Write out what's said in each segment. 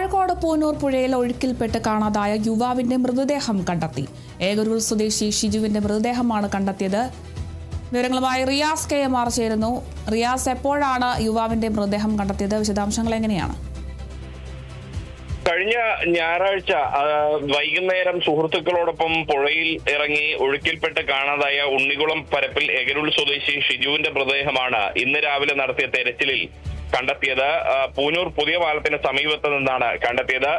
വാഴക്കോട് പൂനൂർ പുഴയിൽ ഒഴുക്കിൽപ്പെട്ട് കാണാതായ യുവാവിന്റെ മൃതദേഹം കണ്ടെത്തി. ഏകരൂർ സ്വദേശി ഷിജുവിന്റെ മൃതദേഹമാണ് കണ്ടെത്തിയത്. വിവരങ്ങളുമായി റിയാസ് KMR ചേരുന്നു. റിയാസ്, എപ്പോഴാണ് യുവാവിന്റെ മൃതദേഹം കണ്ടെത്തിയത്? വിശദാംശങ്ങൾ എങ്ങനെയാണ്? കഴിഞ്ഞ ഞായറാഴ്ച വൈകുന്നേരം സുഹൃത്തുക്കളോടൊപ്പം പുഴയിൽ ഇറങ്ങി ഒഴുക്കിൽപ്പെട്ട് കാണാതായ ഉണ്ണികുളം പരപ്പിൽ ഏകരൂർ സ്വദേശി ഷിജുവിന്റെ മൃതദേഹമാണ് ഇന്ന് രാവിലെ നടത്തിയ തെരച്ചിലിൽ കണ്ടെത്തിയത്. പൂനൂർ പുതിയ പാലത്തിന് സമീപത്ത് നിന്നാണ് കണ്ടെത്തിയത്.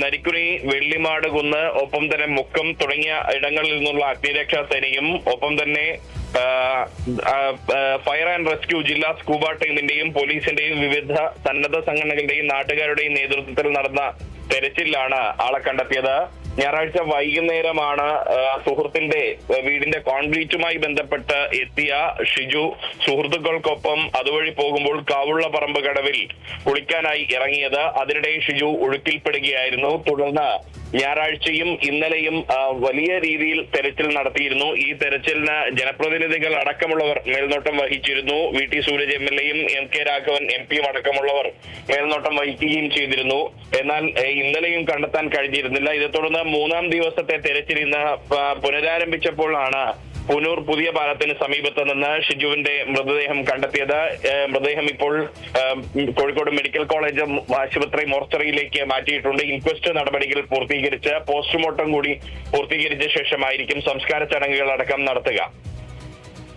നരിക്കുനി, വെള്ളിമാട് കുന്ന്, ഒപ്പം തന്നെ മുക്കം തുടങ്ങിയ ഇടങ്ങളിൽ നിന്നുള്ള അഗ്നിരക്ഷാ സേനയും ഒപ്പം തന്നെ ഫയർ ആൻഡ് റെസ്ക്യൂ ജില്ലാ സ്കൂബ ടീമിന്റെയും പോലീസിന്റെയും വിവിധ സന്നദ്ധ സംഘടനകളുടെയും നാട്ടുകാരുടെയും നേതൃത്വത്തിൽ നടന്ന തെരച്ചിലാണ് ആളെ കണ്ടെത്തിയത്. ഞായറാഴ്ച വൈകുന്നേരമാണ് സുഹൃത്തിന്റെ വീടിന്റെ കോൺക്രീറ്റുമായി ബന്ധപ്പെട്ട് എത്തിയ ഷിജു സുഹൃത്തുക്കൾക്കൊപ്പം അതുവഴി പോകുമ്പോൾ കാവുള്ള പറമ്പ് കടവിൽ കുളിക്കാനായി ഇറങ്ങിയത്. അതിനിടെ ഷിജു ഒഴുക്കിൽപ്പെടുകയായിരുന്നു. തുടർന്ന് ഞായറാഴ്ചയും ഇന്നലെയും വലിയ രീതിയിൽ തെരച്ചിൽ നടത്തിയിരുന്നു. ഈ തെരച്ചിലിന് ജനപ്രതിനിധികൾ അടക്കമുള്ളവർ മേൽനോട്ടം വഹിച്ചിരുന്നു. VT സൂരജ് MLAയും MK രാഘവൻ MPയും അടക്കമുള്ളവർ മേൽനോട്ടം വഹിക്കുകയും ചെയ്തിരുന്നു. എന്നാൽ ഇന്നലെയും കണ്ടെത്താൻ കഴിഞ്ഞിരുന്നില്ല. ഇതേ തുടർന്ന് മൂന്നാം ദിവസത്തെ തെരച്ചിൽ ഇന്ന് പുനരാരംഭിച്ചപ്പോഴാണ് പൂനൂർ പുതിയ പാലത്തിന് സമീപത്ത് നിന്ന് ഷിജുവിന്റെ മൃതദേഹം കണ്ടെത്തിയത്. മൃതദേഹം ഇപ്പോൾ കോഴിക്കോട് മെഡിക്കൽ കോളേജ് ആശുപത്രി മോർച്ചറിയിലേക്ക് മാറ്റിയിട്ടുണ്ട്. ഇൻക്വസ്റ്റ് നടപടികൾ പൂർത്തീകരിച്ച് പോസ്റ്റ്മോർട്ടം കൂടി പൂർത്തീകരിച്ച ശേഷമായിരിക്കും സംസ്കാര ചടങ്ങുകൾ അടക്കം നടത്തുക.